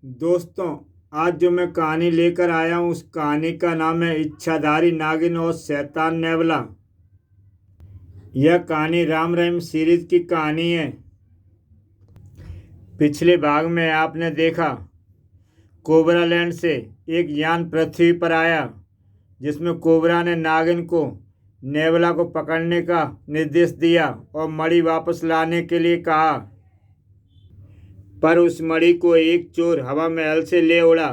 दोस्तों, आज जो मैं कहानी लेकर आया हूँ उस कहानी का नाम है इच्छाधारी नागिन और शैतान नेवला। यह कहानी राम रहीम सीरीज की कहानी है। पिछले भाग में आपने देखा कोबरा लैंड से एक यान पृथ्वी पर आया जिसमें कोबरा ने नागिन को नेवला को पकड़ने का निर्देश दिया और मणि वापस लाने के लिए कहा। पर उस मणि को एक चोर हवा महल से ले उड़ा।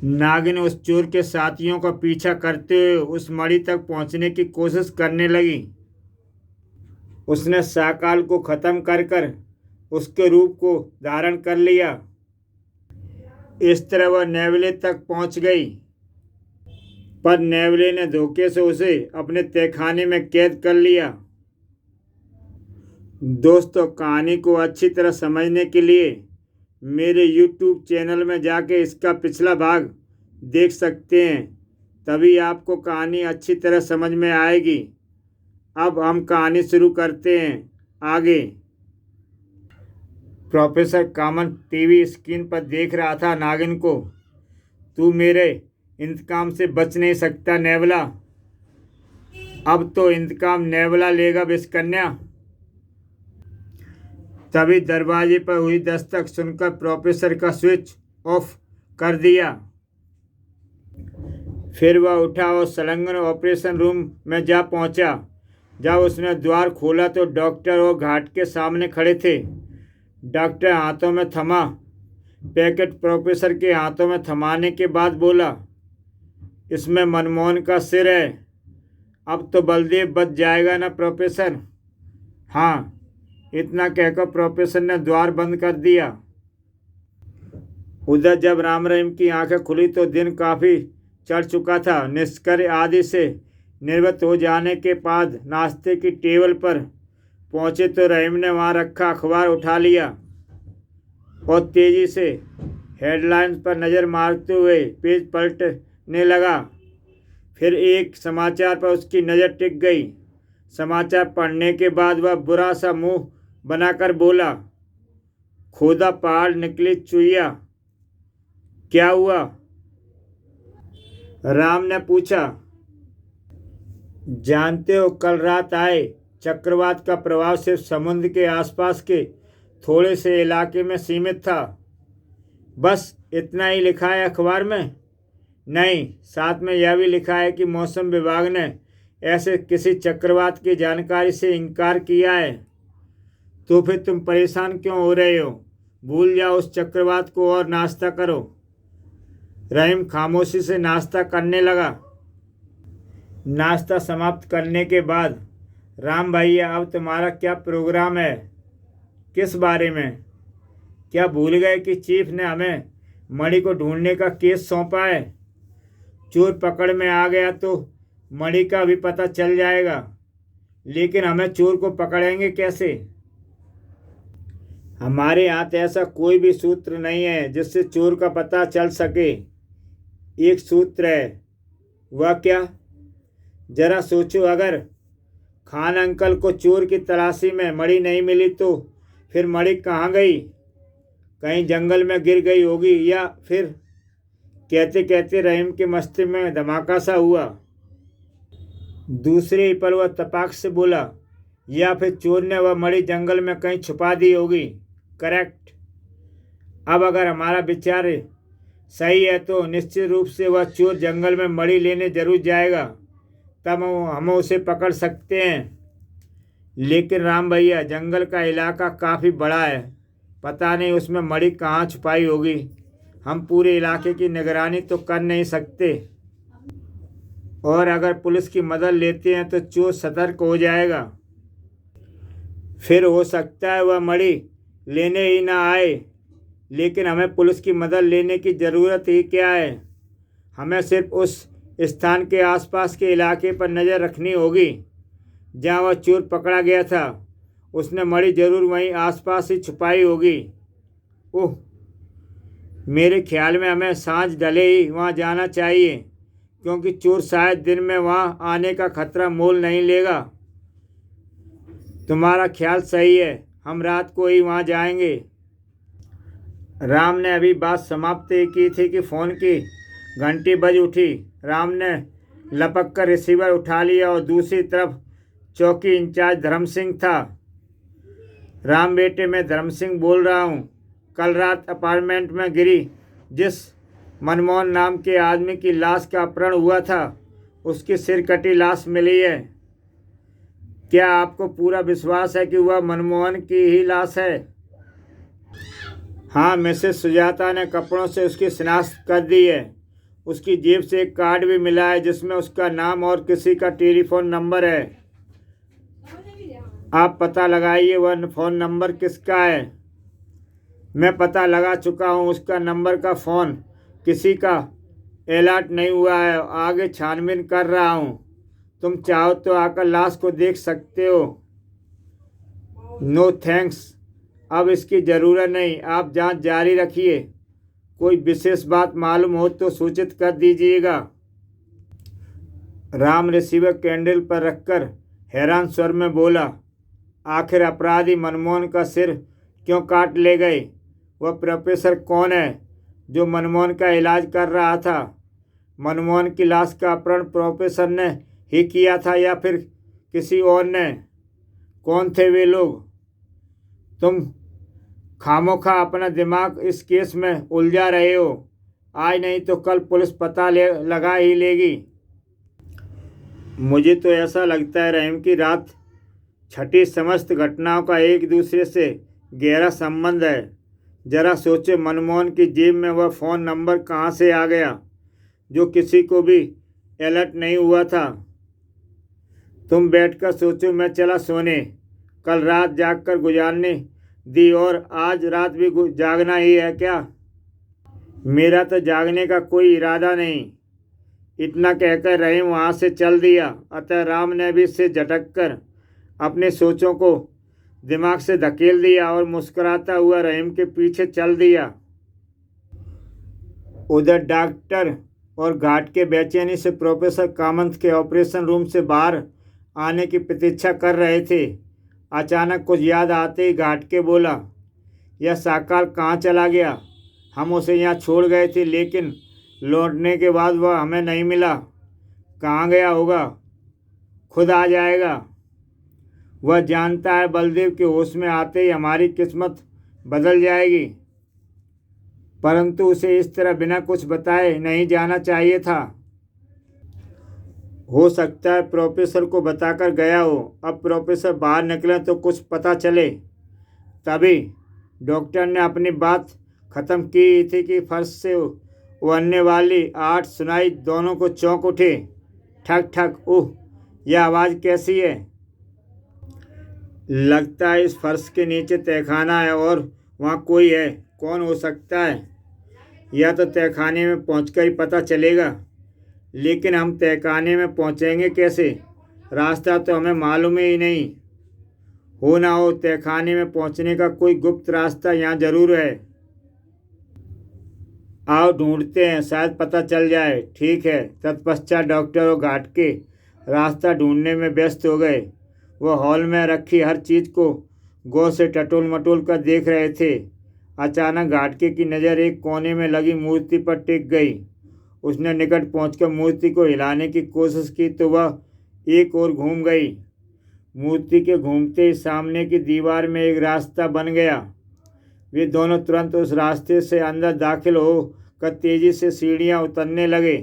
नागिन उस चोर के साथियों का पीछा करते हुए उस मणि तक पहुंचने की कोशिश करने लगी। उसने साकाल को खत्म कर कर उसके रूप को धारण कर लिया। इस तरह वह नेवले तक पहुंच गई, पर नेवले ने धोखे से उसे अपने तहखाने में कैद कर लिया। दोस्तों, कहानी को अच्छी तरह समझने के लिए मेरे YouTube चैनल में जाके इसका पिछला भाग देख सकते हैं, तभी आपको कहानी अच्छी तरह समझ में आएगी। अब हम कहानी शुरू करते हैं। आगे प्रोफेसर कामन टीवी स्क्रीन पर देख रहा था नागिन को। तू मेरे इंतकाम से बच नहीं सकता नेवला। अब तो इंतकाम नेवला लेगा विषकन्या। तभी दरवाजे पर हुई दस्तक सुनकर प्रोफेसर का स्विच ऑफ कर दिया। फिर वह उठा और संलग्न ऑपरेशन रूम में जा पहुंचा। जब उसने द्वार खोला तो डॉक्टर और घाट के सामने खड़े थे। डॉक्टर हाथों में थमा पैकेट प्रोफेसर के हाथों में थमाने के बाद बोला, इसमें मनमोहन का सिर है। अब तो बलदेव बच जाएगा ना प्रोफेसर? हाँ, इतना कहकर प्रोफेसर ने द्वार बंद कर दिया। उधर जब राम रहीम की आंखें खुली तो दिन काफ़ी चढ़ चुका था। निष्क्रिय आदि से निवृत्त हो जाने के बाद नाश्ते की टेबल पर पहुंचे तो रहीम ने वहां रखा अखबार उठा लिया और तेजी से हेडलाइंस पर नज़र मारते हुए पेज पलटने लगा। फिर एक समाचार पर उसकी नज़र टिक गई। समाचार पढ़ने के बाद वह बुरा सा मुंह बनाकर बोला, खोदा पहाड़ निकली चुईया। क्या हुआ? राम ने पूछा। जानते हो, कल रात आए चक्रवात का प्रभाव सिर्फ समुद्र के आसपास के थोड़े से इलाके में सीमित था। बस इतना ही लिखा है अखबार में? नहीं, साथ में यह भी लिखा है कि मौसम विभाग ने ऐसे किसी चक्रवात की जानकारी से इनकार किया है। तो फिर तुम परेशान क्यों हो रहे हो? भूल जाओ उस चक्रवात को और नाश्ता करो। रहीम खामोशी से नाश्ता करने लगा। नाश्ता समाप्त करने के बाद, राम भैया अब तुम्हारा क्या प्रोग्राम है? किस बारे में? क्या भूल गए कि चीफ ने हमें मणि को ढूंढने का केस सौंपा है? चोर पकड़ में आ गया तो मणि का भी पता चल जाएगा, लेकिन हमें चोर को पकड़ेंगे कैसे? हमारे यहाँ ऐसा कोई भी सूत्र नहीं है जिससे चोर का पता चल सके। एक सूत्र है। वह क्या? जरा सोचो, अगर खान अंकल को चोर की तलाशी में मणि नहीं मिली तो फिर मणि कहाँ गई? कहीं जंगल में गिर गई होगी, या फिर कहते कहते रहीम के मस्तिष्क में धमाका सा हुआ। दूसरे ही पल वह तपाक से बोला, या फिर चोर ने वह मणि जंगल में कहीं छुपा दी होगी। करेक्ट। अब अगर हमारा विचार सही है तो निश्चित रूप से वह चोर जंगल में मणि लेने जरूर जाएगा, तब हम उसे पकड़ सकते हैं। लेकिन राम भैया, जंगल का इलाका काफ़ी बड़ा है, पता नहीं उसमें मणि कहाँ छुपाई होगी। हम पूरे इलाके की निगरानी तो कर नहीं सकते, और अगर पुलिस की मदद लेते हैं तो चोर सतर्क हो जाएगा। फिर हो सकता है वह मणि लेने ही ना आए, लेकिन हमें पुलिस की मदद लेने की ज़रूरत ही क्या है? हमें सिर्फ उस स्थान के आसपास के इलाके पर नज़र रखनी होगी जहाँ वह चोर पकड़ा गया था। उसने मणि जरूर वहीं आसपास ही छुपाई होगी। ओह, मेरे ख्याल में हमें सांझ ढले ही वहाँ जाना चाहिए, क्योंकि चोर शायद दिन में वहाँ आने का खतरा मोल नहीं लेगा। तुम्हारा ख्याल सही है, हम रात को ही वहाँ जाएंगे। राम ने अभी बात समाप्त ही की थी कि फ़ोन की घंटी बज उठी। राम ने लपक कर रिसीवर उठा लिया और दूसरी तरफ चौकी इंचार्ज धर्म सिंह था। राम बेटे, मैं धर्म सिंह बोल रहा हूँ। कल रात अपार्टमेंट में गिरी जिस मनमोहन नाम के आदमी की लाश का अपहरण हुआ था, उसकी सिर कटी लाश मिली है। क्या आपको पूरा विश्वास है कि वह मनमोहन की ही लाश है? हाँ, मिसेस सुजाता ने कपड़ों से उसकी शिनाख्त कर दी है। उसकी जेब से एक कार्ड भी मिला है जिसमें उसका नाम और किसी का टेलीफोन नंबर है। आप पता लगाइए वह फ़ोन नंबर किसका है। मैं पता लगा चुका हूँ। उसका नंबर का फ़ोन किसी का अलर्ट नहीं हुआ है। आगे छानबीन कर रहा हूँ। तुम चाहो तो आकर लाश को देख सकते हो। नो थैंक्स, अब इसकी ज़रूरत नहीं। आप जांच जारी रखिए। कोई विशेष बात मालूम हो तो सूचित कर दीजिएगा। राम रिसीवर कैंडल पर रखकर हैरान स्वर में बोला, आखिर अपराधी मनमोहन का सिर क्यों काट ले गए? वह प्रोफेसर कौन है जो मनमोहन का इलाज कर रहा था? मनमोहन की लाश का अपहरण प्रोफेसर ने ही किया था या फिर किसी और ने? कौन थे वे लोग? तुम खामोखा अपना दिमाग इस केस में उलझा रहे हो। आज नहीं तो कल पुलिस पता लगा ही लेगी। मुझे तो ऐसा लगता है रहीम की रात छठी समस्त घटनाओं का एक दूसरे से गहरा संबंध है। जरा सोचो, मनमोहन की जेब में वह फ़ोन नंबर कहाँ से आ गया जो किसी को भी अलर्ट नहीं हुआ था? तुम बैठकर सोचो, मैं चला सोने। कल रात जागकर गुजारने दी और आज रात भी जागना ही है क्या? मेरा तो जागने का कोई इरादा नहीं। इतना कहकर रहीम वहाँ से चल दिया। अतः राम ने भी से झटक कर अपने सोचों को दिमाग से धकेल दिया और मुस्कुराता हुआ रहीम के पीछे चल दिया। उधर डॉक्टर और घाट के बेचैनी से प्रोफेसर कामत के ऑपरेशन रूम से बाहर आने की प्रतीक्षा कर रहे थे। अचानक कुछ याद आते ही घाट के बोला, यह साकाल कहाँ चला गया? हम उसे यहाँ छोड़ गए थे, लेकिन लौटने के बाद वह हमें नहीं मिला। कहाँ गया होगा? खुद आ जाएगा। वह जानता है बलदेव के होश में आते ही हमारी किस्मत बदल जाएगी। परंतु उसे इस तरह बिना कुछ बताए नहीं जाना चाहिए था। हो सकता है प्रोफेसर को बताकर गया हो। अब प्रोफेसर बाहर निकले तो कुछ पता चले। तभी डॉक्टर ने अपनी बात ख़त्म की थी कि फर्श से उड़ने वाली आहट सुनाई। दोनों को चौंक उठे। ठक ठक, ओह, यह आवाज़ कैसी है? लगता है इस फर्श के नीचे तहखाना है और वहाँ कोई है। कौन हो सकता है? यह तो तहखाने में पहुंचकर ही पता चलेगा। लेकिन हम तहखाने में पहुंचेंगे कैसे? रास्ता तो हमें मालूम ही नहीं। हो ना हो तहखाने में पहुंचने का कोई गुप्त रास्ता यहाँ जरूर है। आओ ढूंढते हैं, शायद पता चल जाए। ठीक है। तत्पश्चात डॉक्टर और घाट के रास्ता ढूंढने में व्यस्त हो गए। वह हॉल में रखी हर चीज़ को गौर से टटोल मटोल कर देख रहे थे। अचानक घाटके की नज़र एक कोने में लगी मूर्ति पर टिक गई। उसने निकट पहुंचकर मूर्ति को हिलाने की कोशिश की तो वह एक ओर घूम गई। मूर्ति के घूमते ही सामने की दीवार में एक रास्ता बन गया। वे दोनों तुरंत उस रास्ते से अंदर दाखिल होकर तेजी से सीढ़ियां उतरने लगे।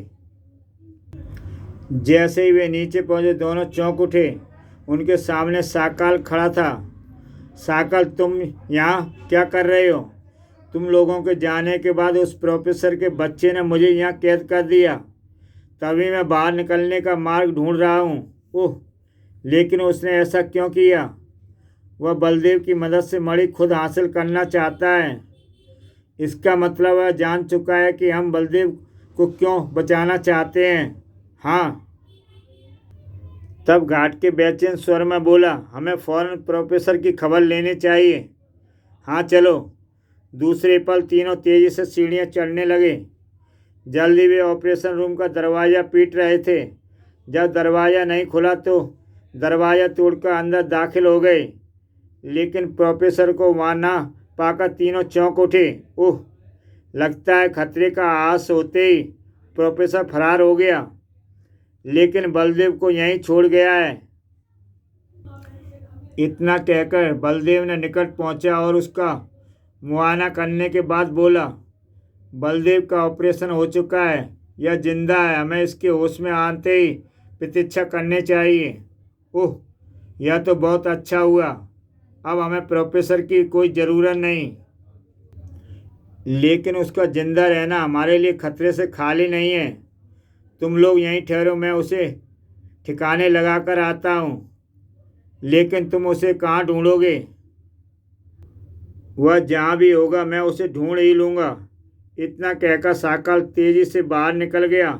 जैसे ही वे नीचे पहुंचे दोनों चौंक उठे। उनके सामने साकाल खड़ा था। साकाल, तुम यहाँ क्या कर रहे हो? तुम लोगों के जाने के बाद उस प्रोफेसर के बच्चे ने मुझे यहाँ कैद कर दिया। तभी मैं बाहर निकलने का मार्ग ढूंढ रहा हूँ। ओह, लेकिन उसने ऐसा क्यों किया? वह बलदेव की मदद से मणि खुद हासिल करना चाहता है। इसका मतलब वह जान चुका है कि हम बलदेव को क्यों बचाना चाहते हैं। हाँ। तब घाट के बेचैन स्वर में बोला, हमें फौरन प्रोफेसर की खबर लेनी चाहिए। हाँ चलो। दूसरे पल तीनों तेजी से सीढ़ियाँ चढ़ने लगे। जल्दी वे ऑपरेशन रूम का दरवाज़ा पीट रहे थे। जब दरवाज़ा नहीं खुला तो दरवाज़ा तोड़कर अंदर दाखिल हो गए। लेकिन प्रोफेसर को वहाँ ना पाकर तीनों चौंक उठे। ओह, लगता है खतरे का आस होते ही प्रोफेसर फरार हो गया, लेकिन बलदेव को यहीं छोड़ गया है। इतना कहकर बलदेव ने निकट पहुंचा और उसका मुआयना करने के बाद बोला, बलदेव का ऑपरेशन हो चुका है, यह जिंदा है, हमें इसके होश में आते ही प्रतीक्षा करनी चाहिए। ओह, यह तो बहुत अच्छा हुआ, अब हमें प्रोफेसर की कोई ज़रूरत नहीं। लेकिन उसका जिंदा रहना हमारे लिए खतरे से खाली नहीं है। तुम लोग यहीं ठहरो, मैं उसे ठिकाने लगा कर आता हूँ। लेकिन तुम उसे कहाँ ढूंढोगे? वह जहाँ भी होगा मैं उसे ढूंढ ही लूँगा। इतना कहकर साकल तेजी से बाहर निकल गया।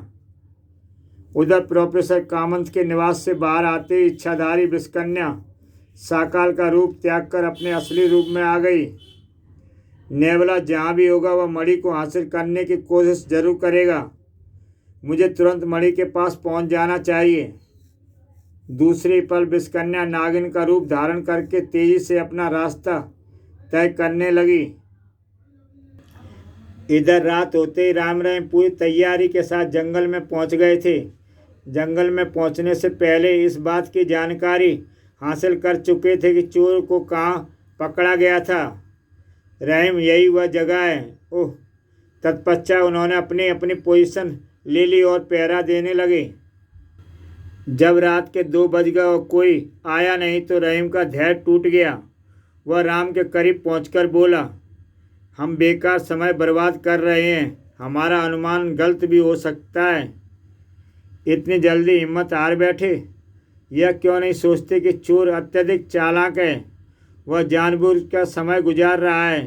उधर प्रोफेसर कामंत के निवास से बाहर आते ही इच्छाधारी विषकन्या साकाल का रूप त्याग कर अपने असली रूप में आ गई। नेवला जहाँ भी होगा वह मणि को हासिल करने की कोशिश जरूर करेगा। मुझे तुरंत मणि के पास पहुँच जाना चाहिए। दूसरी पल विषकन्या नागिन का रूप धारण करके तेजी से अपना रास्ता तय करने लगी। इधर रात होते ही राम रहीम पूरी तैयारी के साथ जंगल में पहुंच गए थे। जंगल में पहुंचने से पहले इस बात की जानकारी हासिल कर चुके थे कि चोर को कहाँ पकड़ा गया था। रहीम, यही वह जगह है। ओह, तत्पश्चात उन्होंने अपनी अपनी पोजीशन ले ली और पहरा देने लगे। जब रात के 2 बज गए और कोई आया नहीं तो रहीम का धैर्य टूट गया। वह राम के करीब पहुंचकर बोला, हम बेकार समय बर्बाद कर रहे हैं, हमारा अनुमान गलत भी हो सकता है। इतनी जल्दी हिम्मत हार बैठे? यह क्यों नहीं सोचते कि चोर अत्यधिक चालाक है? वह जानबूझकर समय गुजार रहा है।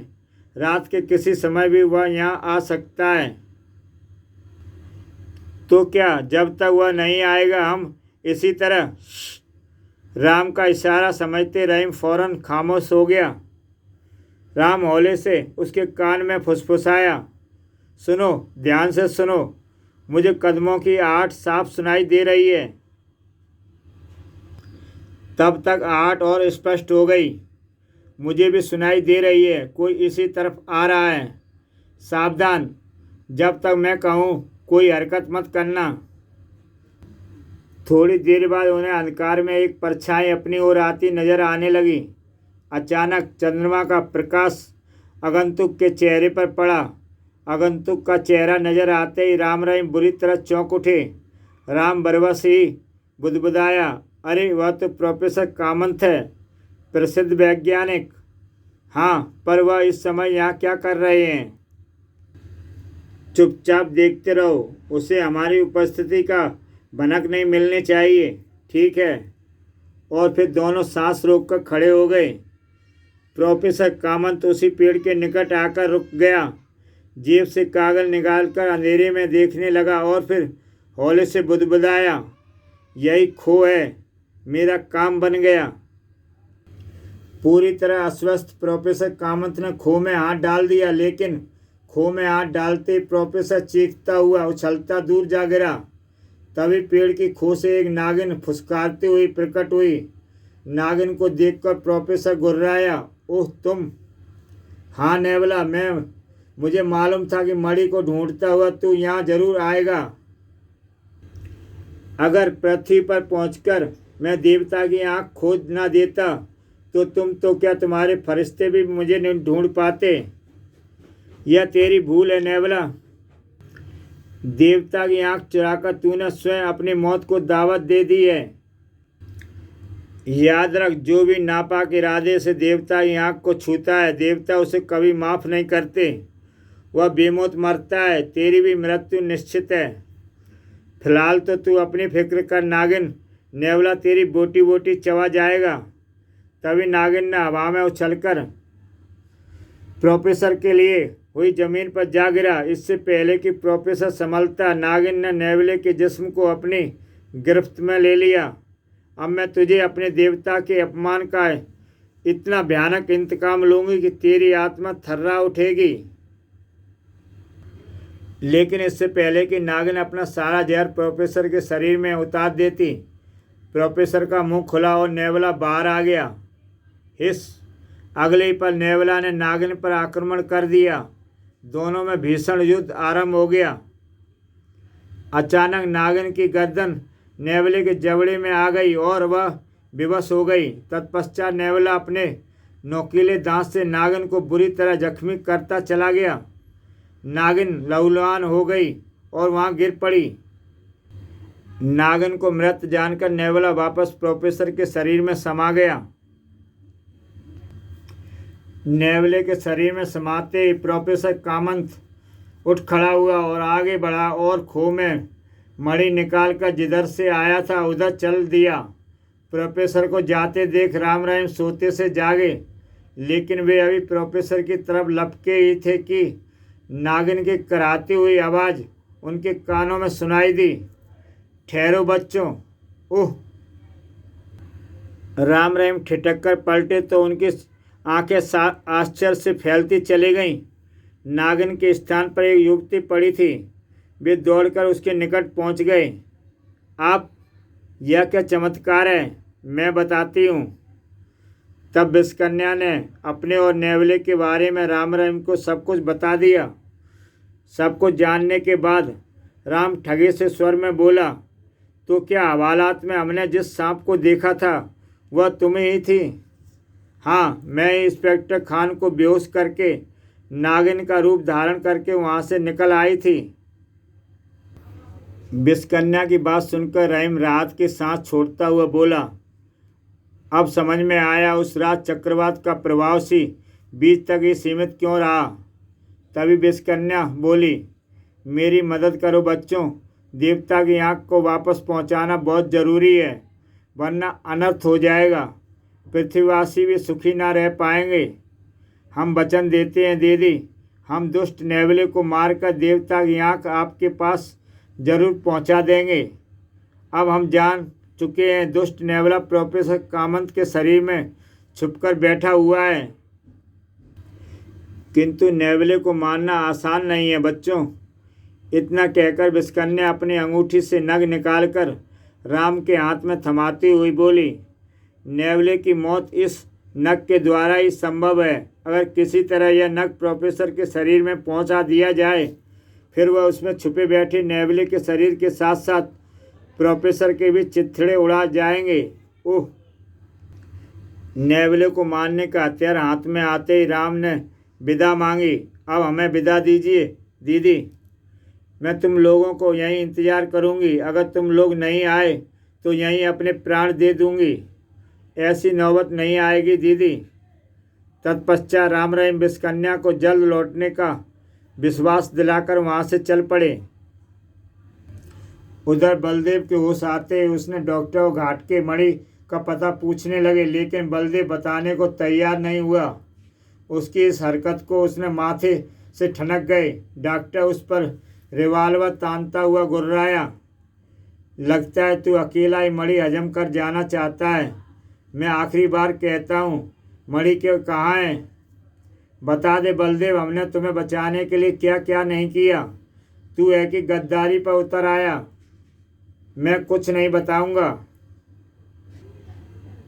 रात के किसी समय भी वह यहाँ आ सकता है। तो क्या जब तक वह नहीं आएगा हम इसी तरह? राम का इशारा समझते रहीम फौरन खामोश हो गया। राम हौले से उसके कान में फुसफुसाया, सुनो, ध्यान से सुनो, मुझे कदमों की आहट साफ सुनाई दे रही है। तब तक आहट और स्पष्ट हो गई। मुझे भी सुनाई दे रही है, कोई इसी तरफ आ रहा है। सावधान, जब तक मैं कहूँ कोई हरकत मत करना। थोड़ी देर बाद उन्हें अंधकार में एक परछाई अपनी ओर आती नजर आने लगी। अचानक चंद्रमा का प्रकाश आगंतुक के चेहरे पर पड़ा। आगंतुक का चेहरा नजर आते ही राम रहीम बुरी तरह चौंक उठे। राम बरबस ही बुदबुदाया, अरे वह तो प्रोफेसर कामंत है, प्रसिद्ध वैज्ञानिक। हाँ, पर वह इस समय यहाँ क्या कर रहे हैं? चुपचाप देखते रहो, उसे हमारी उपस्थिति का भनक नहीं मिलनी चाहिए, ठीक है? और फिर दोनों सांस रोककर खड़े हो गए। प्रोफेसर कामंत उसी पेड़ के निकट आकर रुक गया। जेब से कागज निकालकर अंधेरे में देखने लगा और फिर हौले से बुदबुदाया, यही खो है, मेरा काम बन गया। पूरी तरह अस्वस्थ प्रोफेसर कामंत ने खो में हाथ डाल दिया, लेकिन खो में हाथ डालते प्रोफेसर चीखता हुआ उछलता दूर जा गिरा। तभी पेड़ की खो से एक नागिन फुसकारती हुई प्रकट हुई। नागिन को देखकर प्रोफेसर गुर्राया, ओह तुम? हाँ नेवला, मुझे मालूम था कि मणि को ढूंढता हुआ तू यहाँ जरूर आएगा। अगर पृथ्वी पर पहुंचकर मैं देवता की आँख खोज ना देता तो तुम तो क्या तुम्हारे फरिश्ते भी मुझे नहीं ढूंढ पाते। यह तेरी भूल है नेवला। देवता की आँख चुराकर तूने स्वयं अपनी मौत को दावत दे दी है। याद रख, जो भी नापाक इरादे से देवता की आँख को छूता है, देवता उसे कभी माफ़ नहीं करते। वह बेमौत मरता है, तेरी भी मृत्यु निश्चित है। फिलहाल तो तू अपनी फिक्र कर नागिन, नेवला तेरी बोटी बोटी चबा जाएगा। तभी नागिन ने हवा में उछलकर प्रोफेसर के लिए हुई जमीन पर जा गिरा। इससे पहले कि प्रोफेसर संभलता, नागिन ने नेवले के जिस्म को अपनी गिरफ्त में ले लिया। अब मैं तुझे अपने देवता के अपमान का इतना भयानक इंतकाम लूंगी कि तेरी आत्मा थर्रा उठेगी। लेकिन इससे पहले कि नागिन अपना सारा जहर प्रोफेसर के शरीर में उतार देती, प्रोफेसर का मुंह खुला और नेवला बाहर आ गया। हिस! अगले ही पल नेवला ने नागिन पर आक्रमण कर दिया। दोनों में भीषण युद्ध आरंभ हो गया। अचानक नागिन की गर्दन नेवले के जबड़े में आ गई और वह विवश हो गई। तत्पश्चात नेवला अपने नोकीले दांत से नागिन को बुरी तरह जख्मी करता चला गया। नागिन लहूलुहान हो गई और वहां गिर पड़ी। नागिन को मृत जानकर नेवला वापस प्रोफेसर के शरीर में समा गया। नेवले के शरीर में समाते ही प्रोफेसर कामंत उठ खड़ा हुआ और आगे बढ़ा और खो में मणि निकालकर जिधर से आया था उधर चल दिया। प्रोफेसर को जाते देख राम रहीम सोते से जागे, लेकिन वे अभी प्रोफेसर की तरफ लपके ही थे कि नागिन की कराती हुई आवाज़ उनके कानों में सुनाई दी। ठहरो बच्चों। ओह! राम रहीम ठिठक कर पलटे तो उनकी आंखें आश्चर्य से फैलती चली गईं। नागिन के स्थान पर एक युवती पड़ी थी। वे दौड़कर उसके निकट पहुंच गए। आप, यह क्या चमत्कार है, मैं बताती हूँ। तब विषकन्या ने अपने और नेवले के बारे में राम रहीम को सब कुछ बता दिया। सब कुछ जानने के बाद राम ठगे से स्वर में बोला, तो क्या हवालात में हमने जिस सांप को देखा था वह तुम्हें ही थी? हाँ, मैं इंस्पेक्टर खान को बेहोश करके नागिन का रूप धारण करके वहाँ से निकल आई थी। विषकन्या की बात सुनकर रहीम राहत की सांस छोड़ता हुआ बोला, अब समझ में आया उस रात चक्रवात का प्रभाव सी बीच तक ही सीमित क्यों रहा। तभी विषकन्या बोली, मेरी मदद करो बच्चों, देवता की आँख को वापस पहुँचाना बहुत ज़रूरी है, वरना अनर्थ हो जाएगा। पृथ्वीवासी भी सुखी ना रह पाएंगे। हम वचन देते हैं दीदी, हम दुष्ट नेवले को मारकर देवता की आँख आपके पास जरूर पहुंचा देंगे। अब हम जान चुके हैं दुष्ट नेवला प्रोफेसर कामंत के शरीर में छुपकर बैठा हुआ है, किंतु नेवले को मारना आसान नहीं है बच्चों। इतना कहकर विषकन्या अपनी अंगूठी से नग निकालकर राम के हाथ में थमाती हुई बोली, नेवले की मौत इस नग के द्वारा ही संभव है। अगर किसी तरह यह नग प्रोफेसर के शरीर में पहुंचा दिया जाए, फिर वह उसमें छुपे बैठे नेवले के शरीर के साथ साथ प्रोफेसर के भी चिथड़े उड़ा जाएंगे। ओह! नेवले को मारने का हथियार हाथ में आते ही राम ने विदा मांगी। अब हमें विदा दीजिए दीदी, मैं तुम लोगों को यहीं इंतज़ार करूंगी। अगर तुम लोग नहीं आए तो यहीं अपने प्राण दे दूंगी। ऐसी नौबत नहीं आएगी दीदी। तत्पश्चात राम रहीम विषकन्या को जल्द लौटने का विश्वास दिलाकर वहाँ से चल पड़े। उधर बलदेव के होश आते ही उसने डॉक्टर को घाट के मणि का पता पूछने लगे, लेकिन बलदेव बताने को तैयार नहीं हुआ। उसकी इस हरकत को उसने माथे से ठनक गए। डॉक्टर उस पर रिवाल्वर तानता हुआ गुर्राया, लगता है तू अकेला ही मणि हजम कर जाना चाहता है। मैं आखिरी बार कहता हूँ, मणि के कहाँ है? बता दे बलदेव, हमने तुम्हें बचाने के लिए क्या क्या नहीं किया। तू है कि गद्दारी पर उतर आया? मैं कुछ नहीं बताऊंगा।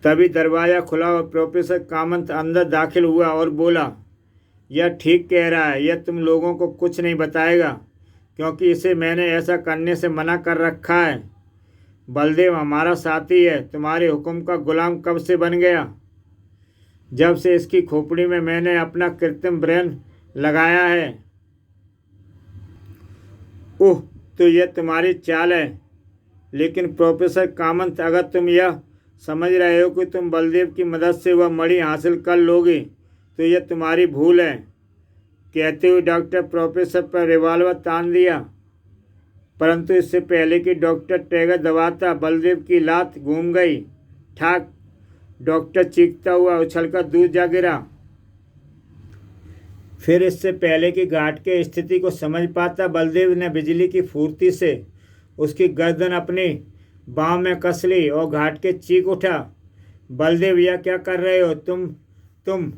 तभी दरवाज़ा खुला और प्रोफेसर कामंत अंदर दाखिल हुआ और बोला, यह ठीक कह रहा है, यह तुम लोगों को कुछ नहीं बताएगा, क्योंकि इसे मैंने ऐसा करने से मना कर रखा है। बलदेव हमारा साथी है, तुम्हारे हुक्म का गुलाम कब से बन गया? जब से इसकी खोपड़ी में मैंने अपना कृत्रिम ब्रेन लगाया है। ओह, तो यह तुम्हारी चाल है। लेकिन प्रोफेसर कामंत, अगर तुम यह समझ रहे हो कि तुम बलदेव की मदद से वह मणि हासिल कर लोगे, तो यह तुम्हारी भूल है। कहते हुए डॉक्टर प्रोफेसर पर रिवॉल्वर तान दिया, परंतु इससे पहले कि डॉक्टर ट्रिगर दबाता, बलदेव की लात घूम गई। ठाक! डॉक्टर चीखता हुआ उछलकर दूर जा गिरा। फिर इससे पहले कि घाट के स्थिति को समझ पाता, बलदेव ने बिजली की फुर्ती से उसकी गर्दन अपनी बाँह में कस ली और घाट के चीख उठा, बलदेव यह क्या कर रहे हो तुम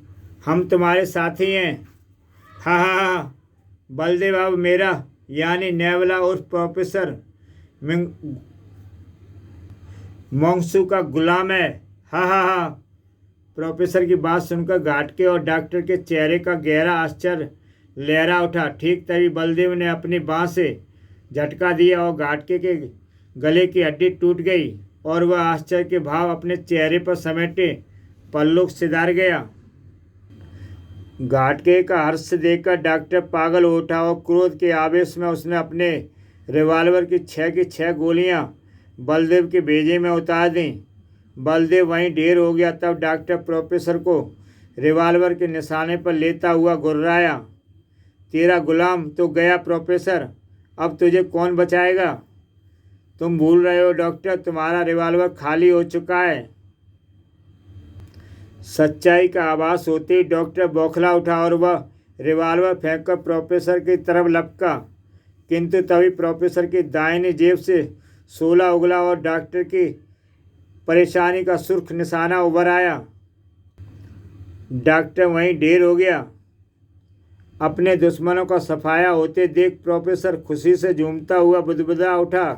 हम तुम्हारे साथी हैं। हा हा हा! बलदेव अब मेरा यानी नेवला उर्फ प्रोफेसर मोंगसू का गुलाम है। हा हा हा! प्रोफेसर की बात सुनकर घाटके और डॉक्टर के चेहरे का गहरा आश्चर्य लहरा उठा। ठीक तभी बलदेव ने अपनी बाँह से झटका दिया और घाटके के गले की हड्डी टूट गई और वह आश्चर्य के भाव अपने चेहरे पर समेटे पल्लू सिधार गया। घाटके का हर्ष देखकर डॉक्टर पागल हो उठा और क्रोध के आवेश में उसने अपने रिवॉल्वर की 6 गोलियां बलदेव के भेजे में उतार दीं। बलदेव वहीं ढेर हो गया। तब डॉक्टर प्रोफेसर को रिवॉल्वर के निशाने पर लेता हुआ गुर्राया। तेरा गुलाम तो गया प्रोफेसर, अब तुझे कौन बचाएगा? तुम भूल रहे हो डॉक्टर, तुम्हारा रिवॉल्वर खाली हो चुका है। सच्चाई का आभास होते ही डॉक्टर बौखला उठा और वह रिवॉल्वर फेंककर प्रोफेसर की तरफ लपका, किंतु तभी प्रोफेसर की दाहिनी जेब से 16 उगला और डॉक्टर की परेशानी का सुर्ख निशाना उभर आया। डॉक्टर वहीं ढेर हो गया। अपने दुश्मनों का सफाया होते देख प्रोफेसर खुशी से झूमता हुआ बुदबुदा उठा।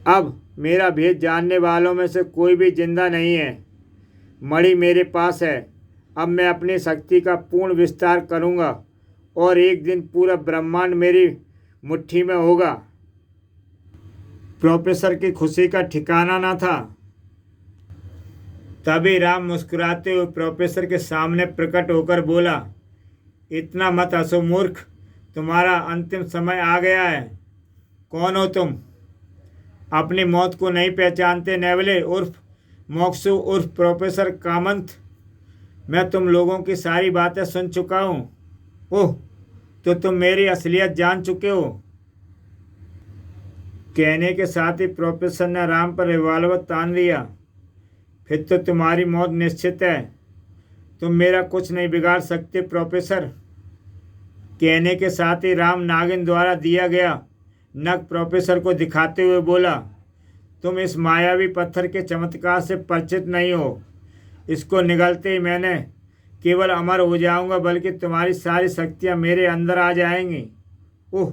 अब मेरा भेद जानने वालों में से कोई भी जिंदा नहीं है। मणि मेरे पास है। अब मैं अपनी शक्ति का पूर्ण विस्तार करूंगा और एक दिन पूरा ब्रह्मांड मेरी मुट्ठी में होगा। प्रोफेसर की खुशी का ठिकाना न था। तभी राम मुस्कुराते हुए प्रोफेसर के सामने प्रकट होकर बोला, इतना मत हंसो मूर्ख, तुम्हारा अंतिम समय आ गया है। कौन हो तुम? अपनी मौत को नहीं पहचानते? नेवले उर्फ मोक्सु उर्फ प्रोफेसर कामंत। मैं तुम लोगों की सारी बातें सुन चुका हूँ। ओह, तो तुम मेरी असलियत जान चुके हो। कहने के साथ ही प्रोफेसर ने राम पर रिवॉल्वर तान लिया। फिर तो तुम्हारी मौत निश्चित है। तुम मेरा कुछ नहीं बिगाड़ सकते प्रोफेसर। कहने के साथ ही राम नागिन द्वारा दिया गया नख प्रोफेसर को दिखाते हुए बोला, तुम इस मायावी पत्थर के चमत्कार से परिचित नहीं हो। इसको निगलते ही मैंने केवल अमर हो जाऊंगा, बल्कि तुम्हारी सारी शक्तियां मेरे अंदर आ जाएंगी। ओह!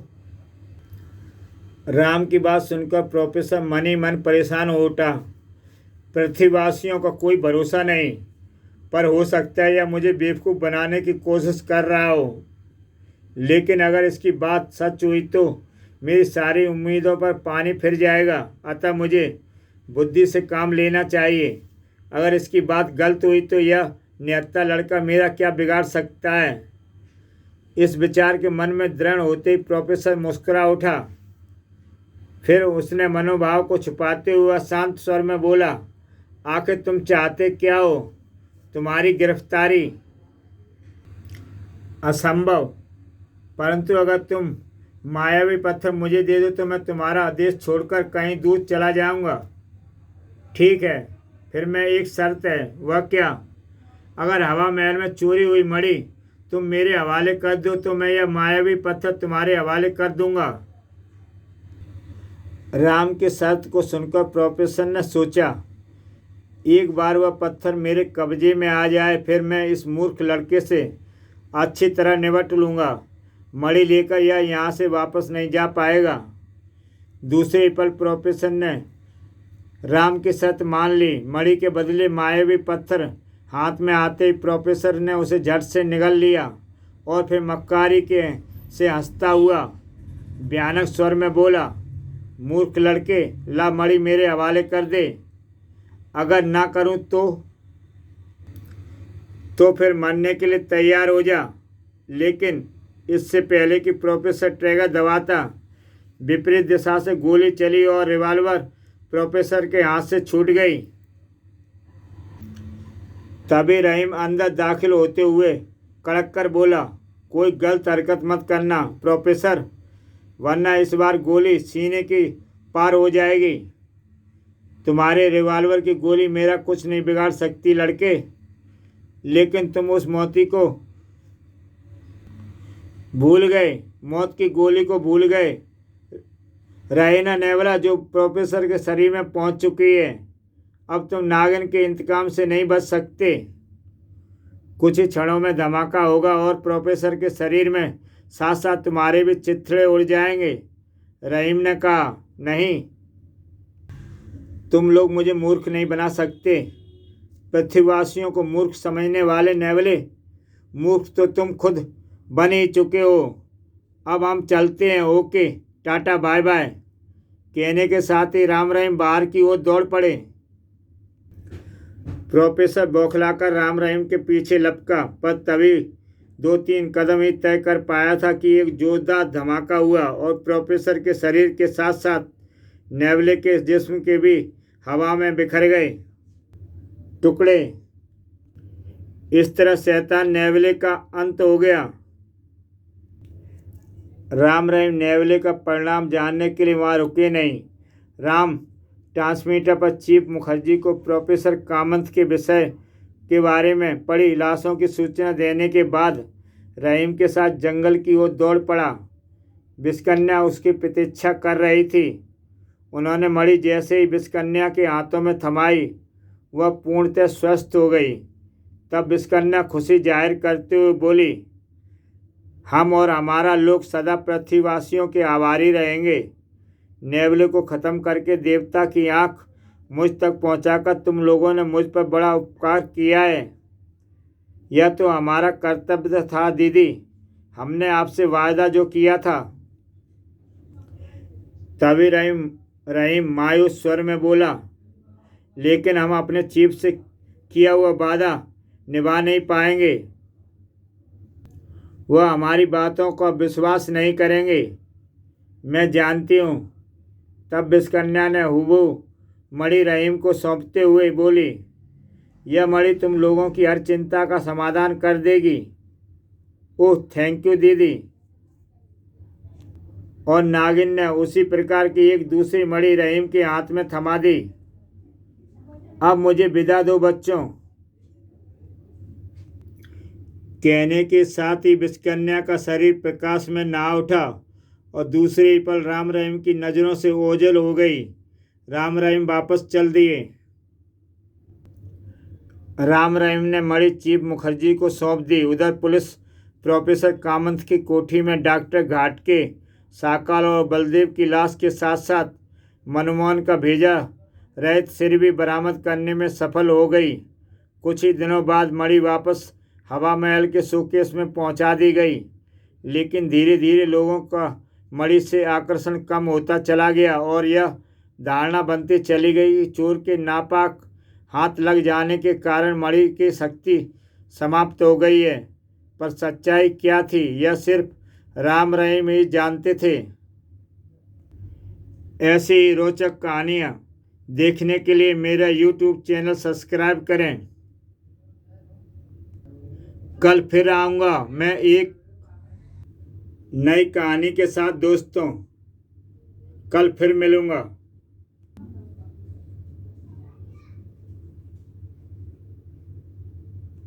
राम की बात सुनकर प्रोफेसर मन ही मन परेशान हो उठा। पृथ्वीवासियों का कोई भरोसा नहीं, पर हो सकता है यह मुझे बेवकूफ़ बनाने की कोशिश कर रहा हो। लेकिन अगर इसकी बात सच हुई तो मेरी सारी उम्मीदों पर पानी फिर जाएगा। अतः मुझे बुद्धि से काम लेना चाहिए। अगर इसकी बात गलत हुई तो यह निहत्था लड़का मेरा क्या बिगाड़ सकता है। इस विचार के मन में दृढ़ होते ही प्रोफेसर मुस्कुरा उठा। फिर उसने मनोभाव को छुपाते हुए शांत स्वर में बोला, आखिर तुम चाहते क्या हो? तुम्हारी गिरफ्तारी असंभव, परंतु अगर तुम मायावी पत्थर मुझे दे दो तो मैं तुम्हारा आदेश छोड़कर कहीं दूर चला जाऊंगा। ठीक है, फिर मैं एक शर्त है। वह क्या? अगर हवा महल में चोरी हुई मणि तुम मेरे हवाले कर दो तो मैं यह मायावी पत्थर तुम्हारे हवाले कर दूंगा। राम की शर्त को सुनकर प्रोफेसर ने सोचा, एक बार वह पत्थर मेरे कब्जे में आ जाए फिर मैं इस मूर्ख लड़के से अच्छी तरह निपट लूँगा। मणि लेकर यह यहाँ से वापस नहीं जा पाएगा। दूसरे पल प्रोफेसर ने राम की शर्त मान ली। मणि के बदले मायावी पत्थर हाथ में आते ही प्रोफेसर ने उसे झट से निगल लिया और फिर मक्कारी के से हंसता हुआ भयानक स्वर में बोला, मूर्ख लड़के, ला मणि मेरे हवाले कर दे। अगर ना करूं तो फिर मरने के लिए तैयार हो जा। लेकिन इससे पहले कि प्रोफेसर ट्रिगर दबाता, विपरीत दिशा से गोली चली और रिवॉल्वर प्रोफेसर के हाथ से छूट गई। तभी रहीम अंदर दाखिल होते हुए कड़क कर बोला, कोई गलत हरकत मत करना प्रोफेसर, वरना इस बार गोली सीने की पार हो जाएगी। तुम्हारे रिवॉल्वर की गोली मेरा कुछ नहीं बिगाड़ सकती लड़के, लेकिन तुम उस मौती को भूल गए, मौत की गोली को भूल गए। रहे ना नेवला जो प्रोफेसर के शरीर में पहुंच चुकी है। अब तुम नागिन के इंतकाम से नहीं बच सकते। कुछ ही क्षणों में धमाका होगा और प्रोफेसर के शरीर में साथ साथ तुम्हारे भी चिथड़े उड़ जाएंगे। रहीम ने कहा, नहीं, तुम लोग मुझे मूर्ख नहीं बना सकते। पृथ्वीवासियों को मूर्ख समझने वाले नेवले, मूर्ख तो तुम खुद बन ही चुके हो। अब हम चलते हैं, ओके टाटा बाय बाय। कहने के साथ ही राम रहीम बाहर की ओर दौड़ पड़े। प्रोफेसर बौखलाकर राम रहीम के पीछे लपका, पर तभी 2-3 कदम ही तय कर पाया था कि एक जोरदार धमाका हुआ और प्रोफेसर के शरीर के साथ साथ नेवले के जिस्म के भी हवा में बिखर गए टुकड़े। इस तरह शैतान नेवले का अंत हो गया। राम रहीम नेवले का परिणाम जानने के लिए वहाँ रुके नहीं। राम ट्रांसमीटर पर चीफ मुखर्जी को प्रोफेसर कामत के विषय के बारे में पड़ी लाशों की सूचना देने के बाद रहीम के साथ जंगल की ओर दौड़ पड़ा। विषकन्या उसकी प्रतीक्षा कर रही थी। उन्होंने मणि जैसे ही विषकन्या के हाथों में थमाई, वह पूर्णतः स्वस्थ हो गई। तब विषकन्या खुशी जाहिर करते हुए बोली, हम और हमारा लोग सदा पृथ्वीवासियों के आभारी रहेंगे। नेवले को ख़त्म करके देवता की आँख मुझ तक पहुँचाकर तुम लोगों ने मुझ पर बड़ा उपकार किया है। यह तो हमारा कर्तव्य था दीदी, हमने आपसे वायदा जो किया था। तभी रहीम मायूस स्वर में बोला, लेकिन हम अपने चीफ से किया हुआ वादा निभा नहीं पाएंगे। वह हमारी बातों का विश्वास नहीं करेंगे। मैं जानती हूँ। तब विषकन्या ने हुबहू मणि रहीम को सौंपते हुए बोली, यह मणि तुम लोगों की हर चिंता का समाधान कर देगी। ओह थैंक यू दीदी। और नागिन ने उसी प्रकार की एक दूसरी मणि रहीम के हाथ में थमा दी। अब मुझे विदा दो बच्चों। कहने के साथ ही विषकन्या का शरीर प्रकाश में नहा उठा और दूसरे पल राम रहीम की नज़रों से ओझल हो गई। राम रहीम वापस चल दिए। राम रहीम ने मणि चीफ मुखर्जी को सौंप दी। उधर पुलिस प्रोफेसर कामत की कोठी में डॉक्टर घाटके, साकाल और बलदेव की लाश के साथ साथ मनमोहन का भेजा रहित सिर भी बरामद करने में सफल हो गई। कुछ ही दिनों बाद मणि वापस हवा महल के शोकेस में पहुंचा दी गई, लेकिन धीरे धीरे लोगों का मणि से आकर्षण कम होता चला गया और यह धारणा बनती चली गई चोर के नापाक हाथ लग जाने के कारण मणि की शक्ति समाप्त हो गई है। पर सच्चाई क्या थी, यह सिर्फ राम रहीम ही जानते थे। ऐसी ही रोचक कहानियाँ देखने के लिए मेरा YouTube चैनल सब्सक्राइब करें। कल फिर आऊँगा मैं एक नई कहानी के साथ दोस्तों। कल फिर मिलूँगा।